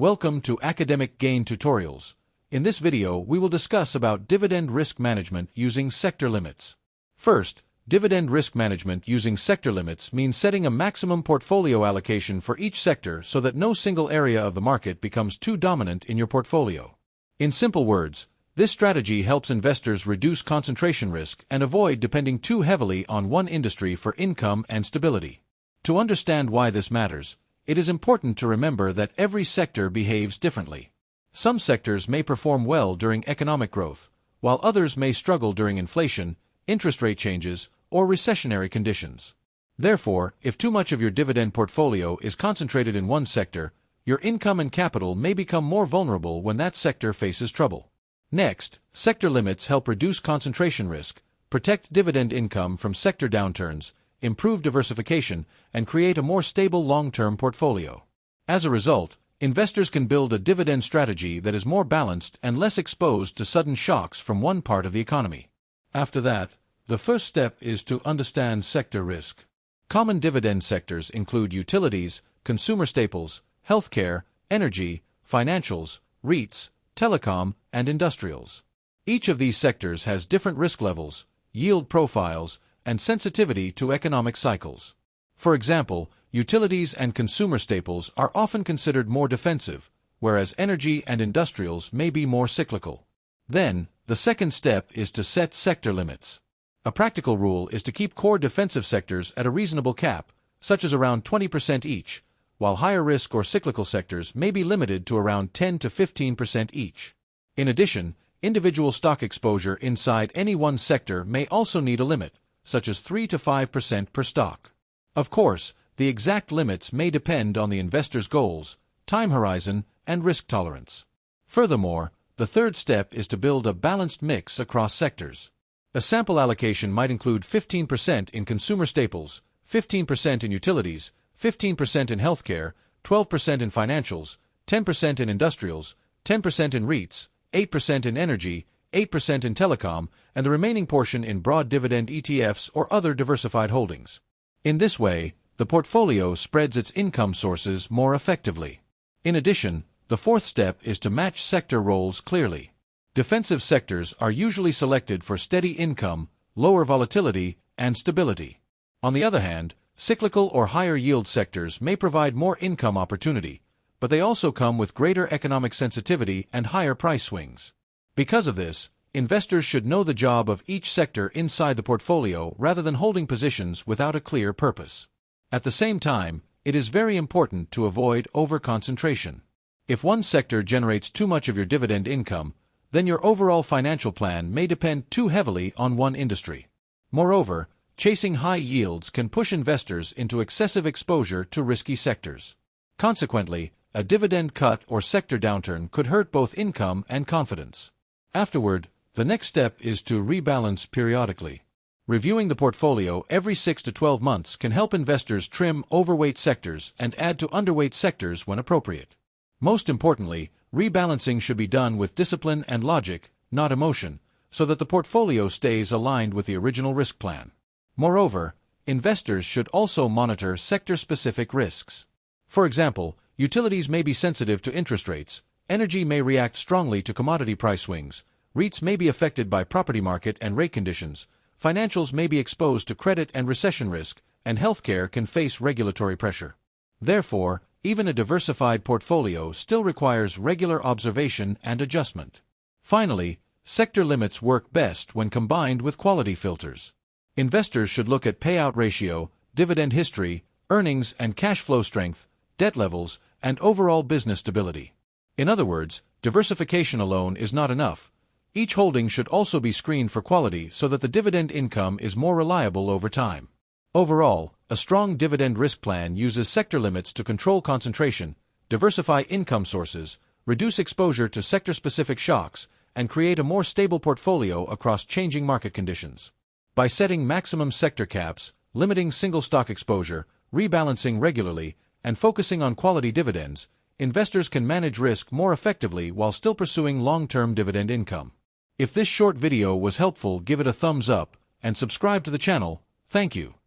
Welcome to Academic Gain Tutorials. In this video, we will discuss about dividend risk management using sector limits. First, dividend risk management using sector limits means setting a maximum portfolio allocation for each sector so that no single area of the market becomes too dominant in your portfolio. In simple words, this strategy helps investors reduce concentration risk and avoid depending too heavily on one industry for income and stability. To understand why this matters, it is important to remember that every sector behaves differently. Some sectors may perform well during economic growth, while others may struggle during inflation, interest rate changes, or recessionary conditions. Therefore, if too much of your dividend portfolio is concentrated in one sector, your income and capital may become more vulnerable when that sector faces trouble. Next, sector limits help reduce concentration risk, protect dividend income from sector downturns, improve diversification, and create a more stable long-term portfolio. As a result, investors can build a dividend strategy that is more balanced and less exposed to sudden shocks from one part of the economy. After that, the first step is to understand sector risk. Common dividend sectors include utilities, consumer staples, healthcare, energy, financials, REITs, telecom, and industrials. Each of these sectors has different risk levels, yield profiles, and sensitivity to economic cycles. For example, utilities and consumer staples are often considered more defensive, whereas energy and industrials may be more cyclical. Then, the second step is to set sector limits. A practical rule is to keep core defensive sectors at a reasonable cap, such as around 20% each, while higher risk or cyclical sectors may be limited to around 10 to 15% each. In addition, individual stock exposure inside any one sector may also need a limit, such as 3 to 5% per stock. Of course, the exact limits may depend on the investor's goals, time horizon, and risk tolerance. Furthermore, the third step is to build a balanced mix across sectors. A sample allocation might include 15% in consumer staples, 15% in utilities, 15% in healthcare, 12% in financials, 10% in industrials, 10% in REITs, 8% in energy, 8% in telecom, and the remaining portion in broad dividend ETFs or other diversified holdings. In this way, the portfolio spreads its income sources more effectively. In addition, the fourth step is to match sector roles clearly. Defensive sectors are usually selected for steady income, lower volatility, and stability. On the other hand, cyclical or higher yield sectors may provide more income opportunity, but they also come with greater economic sensitivity and higher price swings. Because of this, investors should know the job of each sector inside the portfolio rather than holding positions without a clear purpose. At the same time, it is very important to avoid over-concentration. If one sector generates too much of your dividend income, then your overall financial plan may depend too heavily on one industry. Moreover, chasing high yields can push investors into excessive exposure to risky sectors. Consequently, a dividend cut or sector downturn could hurt both income and confidence. Afterward, the next step is to rebalance periodically. Reviewing the portfolio every 6 to 12 months can help investors trim overweight sectors and add to underweight sectors when appropriate. Most importantly, rebalancing should be done with discipline and logic, not emotion, so that the portfolio stays aligned with the original risk plan. Moreover, investors should also monitor sector-specific risks. For example, utilities may be sensitive to interest rates, energy may react strongly to commodity price swings, REITs may be affected by property market and rate conditions, financials may be exposed to credit and recession risk, and healthcare can face regulatory pressure. Therefore, even a diversified portfolio still requires regular observation and adjustment. Finally, sector limits work best when combined with quality filters. Investors should look at payout ratio, dividend history, earnings and cash flow strength, debt levels, and overall business stability. In other words, diversification alone is not enough. Each holding should also be screened for quality so that the dividend income is more reliable over time. Overall, a strong dividend risk plan uses sector limits to control concentration, diversify income sources, reduce exposure to sector-specific shocks, and create a more stable portfolio across changing market conditions. By setting maximum sector caps, limiting single stock exposure, rebalancing regularly, and focusing on quality dividends, investors can manage risk more effectively while still pursuing long-term dividend income. If this short video was helpful, give it a thumbs up and subscribe to the channel. Thank you.